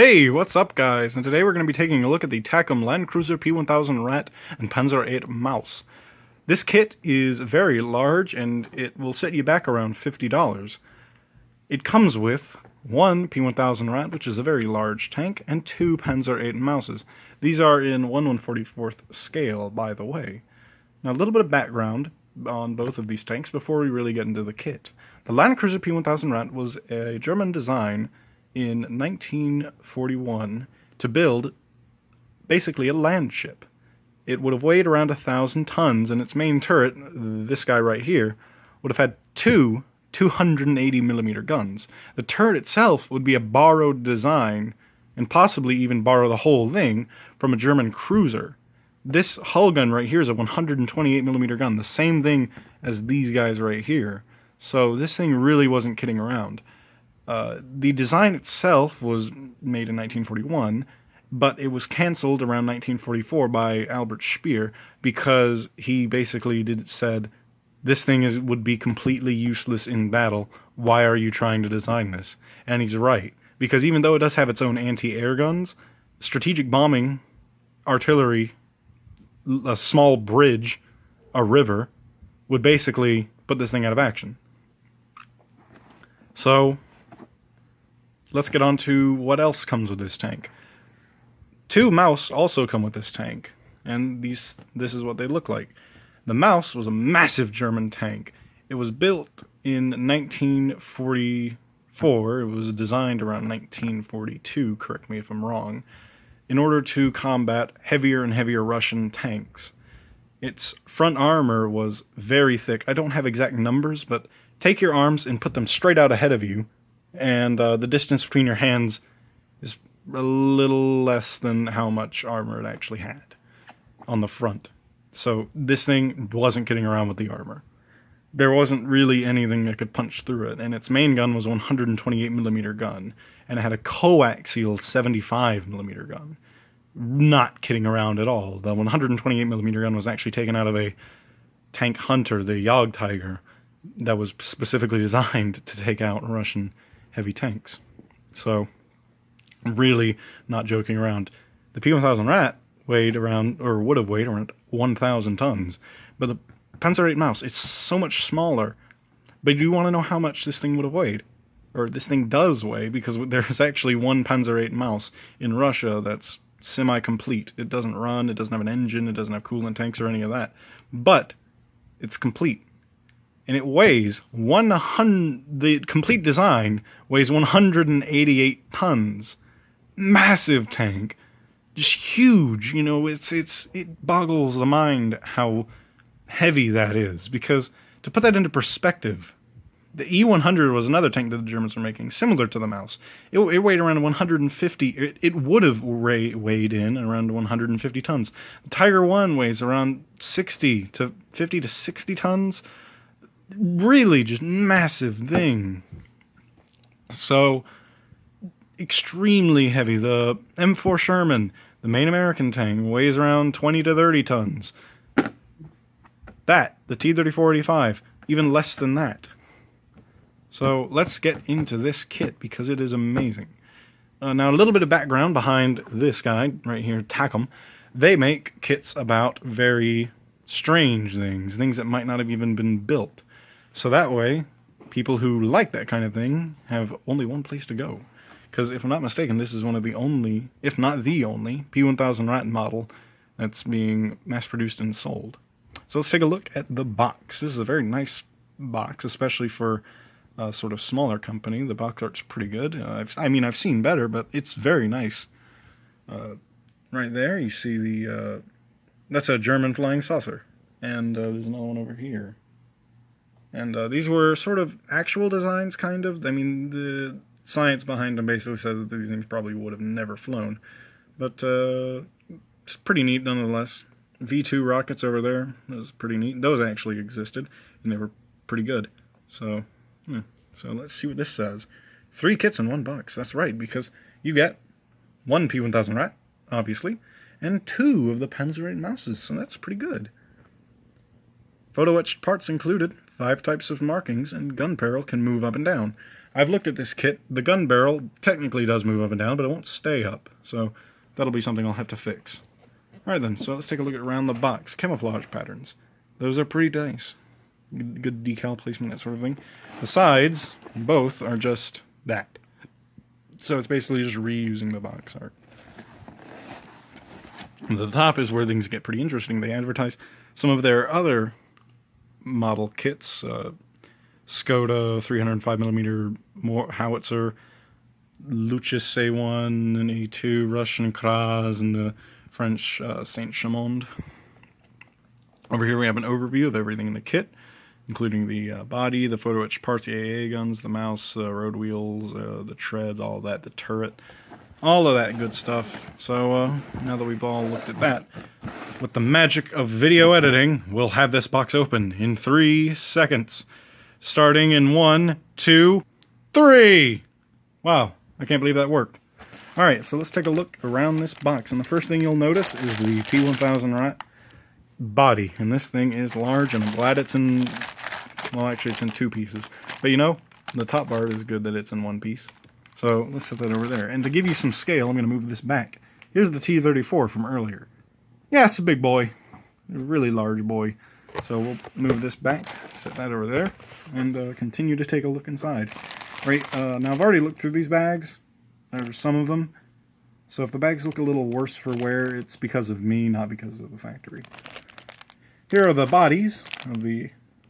Hey, what's up guys? And today we're going to be taking a look at the Takom Land Cruiser P1000 Ratte and Panzer VIII Maus. This kit is very large and it will set you back around $50. It comes with one P1000 Ratte, which is a very large tank, and two Panzer VIII Mauses. These are in 1/144th scale, by the way. Now a little bit of background on both of these tanks before we really get into the kit. The Land Cruiser P1000 Ratte was a German design in 1941 to build basically a land ship. It would have weighed around 1,000 tons, and its main turret, this guy right here, would have had two 280mm guns. The turret itself would be a borrowed design, and possibly even borrow the whole thing, from a German cruiser. This hull gun right here is a 128mm gun, the same thing as these guys right here. So this thing really wasn't kidding around. The design itself was made in 1941, but it was cancelled around 1944 by Albert Speer because he basically said, this thing would be completely useless in battle. Why are you trying to design this? And he's right, because even though it does have its own anti-air guns, strategic bombing, artillery, a small bridge, a river, would basically put this thing out of action. So let's get on to what else comes with this tank. Two Maus also come with this tank, and this is what they look like. The Maus was a massive German tank. It was built in 1944. It was designed around 1942, correct me if I'm wrong, in order to combat heavier and heavier Russian tanks. Its front armor was very thick. I don't have exact numbers, but take your arms and put them straight out ahead of you, and the distance between your hands is a little less than how much armor it actually had on the front. So this thing wasn't kidding around with the armor. There wasn't really anything that could punch through it, and its main gun was a 128mm gun, and it had a coaxial 75mm gun. Not kidding around at all. The 128mm gun was actually taken out of a tank hunter, the Jagdtiger, that was specifically designed to take out Russian heavy tanks. So, really not joking around. The P1000 Ratte weighed around, or would have weighed around 1,000 tons. But the Panzer VIII Maus, it's so much smaller. But do you want to know how much this thing would have weighed? Or this thing does weigh, because there's actually one Panzer VIII Maus in Russia that's semi-complete. It doesn't run, it doesn't have an engine, it doesn't have coolant tanks or any of that. But it's complete. And it weighs the complete design weighs 188 tons. Massive tank. Just huge, you know, it boggles the mind how heavy that is. Because to put that into perspective, the E100 was another tank that the Germans were making, similar to the Maus. It weighed around 150, it would have weighed in around 150 tons. The Tiger 1 weighs around 50 to 60 tons. Really just massive thing. So extremely heavy. The M4 Sherman, the main American tank, weighs around 20 to 30 tons. The T-34-85, even less than that. So let's get into this kit because it is amazing. Now a little bit of background behind this guy right here, Takom. They make kits about very strange things that might not have even been built. So that way, people who like that kind of thing have only one place to go. Because if I'm not mistaken, this is one of the only, if not the only, P1000 Ratte model that's being mass-produced and sold. So let's take a look at the box. This is a very nice box, especially for a sort of smaller company. The box art's pretty good. I've seen better, but it's very nice. Right there, you see that's a German flying saucer. And there's another one over here. And these were sort of actual designs, kind of. I mean, the science behind them basically says that these things probably would have never flown. But it's pretty neat nonetheless. V2 rockets over there, that was pretty neat. Those actually existed, and they were pretty good. So, yeah. So let's see what this says. 3 kits in one box, that's right, because you get one P1000 Ratte, obviously, and 2 of the Panzer VIII Mauses, so that's pretty good. Photo etched parts included, 5 types of markings, and gun barrel can move up and down. I've looked at this kit. The gun barrel technically does move up and down, but it won't stay up. So that'll be something I'll have to fix. Alright then, so let's take a look at around the box. Camouflage patterns. Those are pretty nice. Good decal placement, that sort of thing. The sides, both, are just that. So it's basically just reusing the box art. The top is where things get pretty interesting. They advertise some of their other model kits. Skoda 305mm more howitzer, Lucis A1 and A2, Russian Kras, and the French Saint Chamond. Over here we have an overview of everything in the kit, including the body, the photo etched parts, the Aaa Guns, the mouse, the road wheels, the treads, all that, the turret, all of that good stuff. So now that we've all looked at that, with the magic of video editing, we'll have this box open in 3 seconds. Starting in 1, 2, 3! Wow, I can't believe that worked. Alright, so let's take a look around this box. And the first thing you'll notice is the P1000 Ratte body. And this thing is large, and I'm glad it's in... well, actually it's in 2 pieces. But you know, the top bar is good that it's in 1 piece. So let's set that over there. And to give you some scale, I'm going to move this back. Here's the T-34 from earlier. Yeah, it's a big boy. A really large boy. So we'll move this back, set that over there, and continue to take a look inside. Right, now I've already looked through these bags. There's some of them. So if the bags look a little worse for wear, it's because of me, not because of the factory. Here are the bodies of the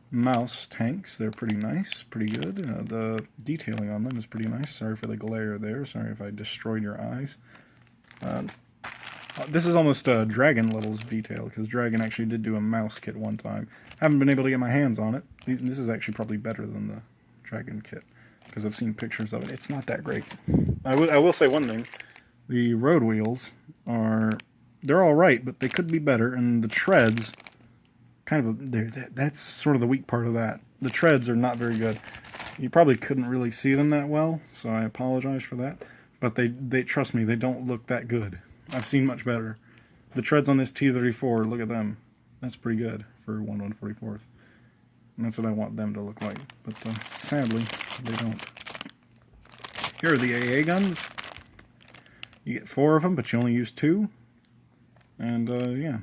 mouse tanks. They're pretty nice, pretty good. The detailing on them is pretty nice. Sorry for the glare there. Sorry if I destroyed your eyes. This is almost Dragon levels detail, because Dragon actually did do a mouse kit one time. Haven't been able to get my hands on it. This is actually probably better than the Dragon kit, because I've seen pictures of it. It's not that great. I will say one thing. The road wheels they're alright, but they could be better, and the treads, that's sort of the weak part of that. The treads are not very good. You probably couldn't really see them that well, so I apologize for that. But they trust me, they don't look that good. I've seen much better. The treads on this T-34, look at them. That's pretty good for 1/144th. And that's what I want them to look like. But sadly, they don't. Here are the Aaa Guns. You get 4 of them, but you only use 2. And yeah,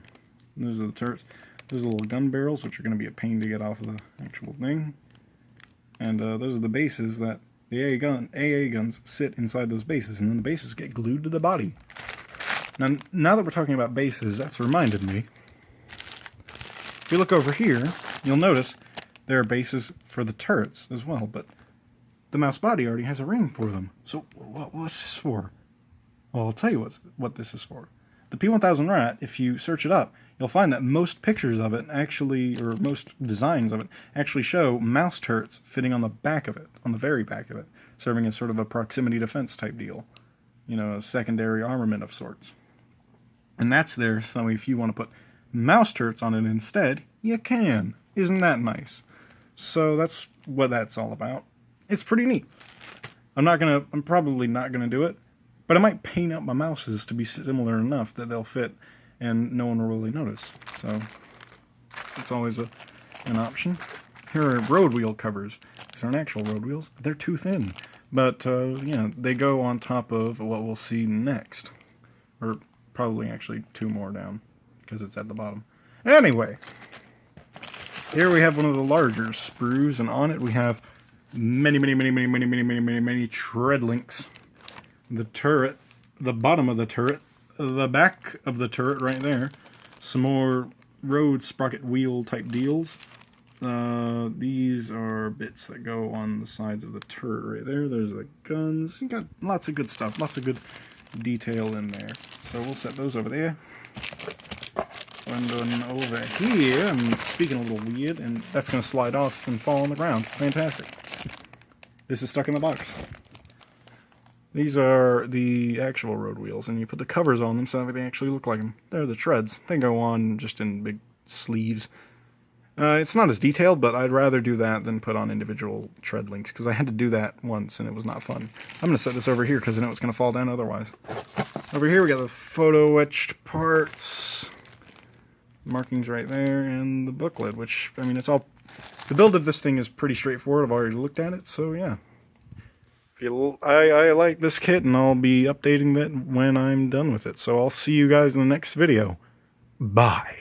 those are the turrets. Those are the little gun barrels, which are going to be a pain to get off of the actual thing. And those are the bases that the Aaa Guns sit inside those bases, and then the bases get glued to the body. Now that we're talking about bases, that's reminded me. If you look over here, you'll notice there are bases for the turrets as well, but the mouse body already has a ring for them. So what's this for? Well, I'll tell you what this is for. The P1000 Ratte, if you search it up, you'll find that most pictures of it actually, or most designs of it, actually show mouse turrets fitting on the back of it, on the very back of it, serving as sort of a proximity defense type deal. You know, a secondary armament of sorts. And that's there, so if you want to put mouse turrets on it instead, you can. Isn't that nice? So that's what that's all about. It's pretty neat. I'm probably not gonna do it, but I might paint up my mouses to be similar enough that they'll fit and no one will really notice. So it's always an option. Here are road wheel covers. These aren't actual road wheels. They're too thin. But, yeah, they go on top of what we'll see next. Or probably actually 2 more down, because it's at the bottom. Anyway, here we have one of the larger sprues, and on it we have many tread links. The turret, the bottom of the turret, the back of the turret right there. Some more road sprocket wheel type deals. These are bits that go on the sides of the turret right there. There's the guns. You got lots of good stuff, lots of good detail in there. So we'll set those over there. And then over here, I'm speaking a little weird, and that's going to slide off and fall on the ground. Fantastic. This is stuck in the box. These are the actual road wheels, and you put the covers on them so that they actually look like them. They're the treads. They go on just in big sleeves. It's not as detailed, but I'd rather do that than put on individual tread links, because I had to do that once, and it was not fun. I'm going to set this over here, because I know it's going to fall down otherwise. Over here we got the photo etched parts, markings right there, and the booklet, which, I mean, it's all... The build of this thing is pretty straightforward. I've already looked at it, so yeah. I like this kit, and I'll be updating that when I'm done with it. So I'll see you guys in the next video. Bye.